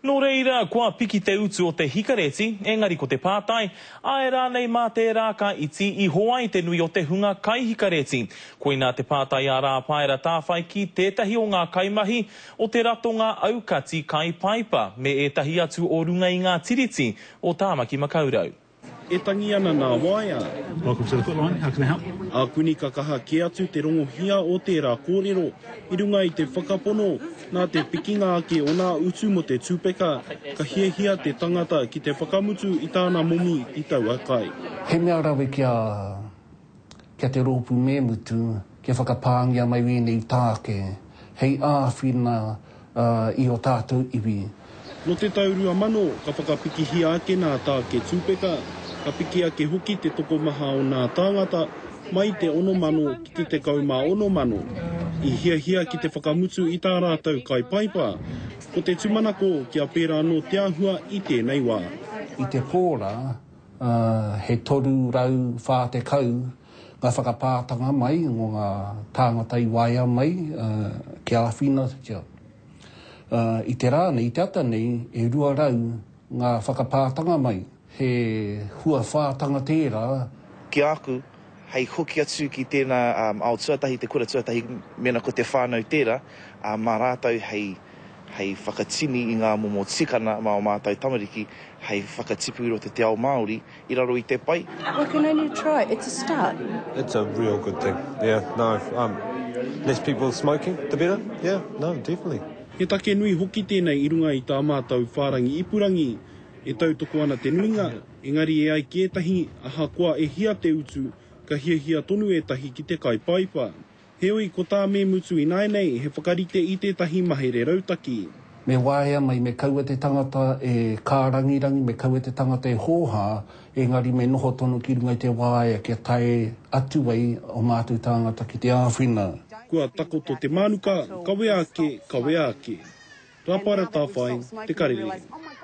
No reira, kua piki te utu o te hikareti, engari ko te pātai, ae rānei mā te rāka iti I hoa I te nui o te hunga kai hikareti. Koina te pātai a rā paera tāwhai ki tētahi o ngā kaimahi o te ratonga aukati kai paipa, me etahi atu o runga I ngā tiriti o Tāmaki Makaurau. E tangi ana nā waia. Welcome to the Footline, how can I help? A kuni ka kaha ke atu te rongo hia o tērā kōrero, I runga I te whakapono, nā te pikinga ake o nā utu mo te tūpeka, ka hiahia te tangata ki te whakamutu I tāna momi I tau akai. He mea rawe kia te rōpu me mutu, kia whakapāngia mai wēnei tāke, hei āwhina I o tātou iwi. No te taurua mano, ka whakapikihia ake nā tā ke tūpeka, ka piki ake hoki te toko maha o nā tāngata, mai te ono mano ki te kaumā ono mano. I hiahia ki te whakamutu I tā rātau kai paipa, ko te tumanako kia pērā no te ahua I tēnei wā. I te pōra, he toru rau whā te kau, ngā whakapātanga mai, ngō ngā tāngata I waia mai, ki āwhina kia. I te rā nei, te ata nei, e rua rau ngā whakapātanga mai, he hua whātanga tērā. Ki aku, hei hoki atu ki tēnā ao tuatahi, te kura tuatahi, mena ko te whānau tērā, mā rātau hei whakatini I ngā momo tikana mā o mātou tamariki, hei whakatipu ro te te ao Māori, I raro I te pai. We can only try, it's a start. It's a real good thing, yeah, no, less people smoking, the better, yeah, no, definitely. He take nui hoki tēnei I runga I tā mātou whārangi ipurangi, e tautoko ana te nuinga, engari e ai ki etahi, aha koa e hia te utu, ka hiahia tonu etahi ki te kai paipa. Heoi ko tā me mutu I naenei, he whakarite I tētahi mahere rautaki. Me waia mai me kaua te tangata e kārangirangi, me kaua te tangata e hōhā, engari me noho tonu ki runga I te waia kia tae atu ai o mātou tangata ki te āwhina. Kua takoto te manuka, kawe ake, kawe ake. Rapara tāwhai, te karere.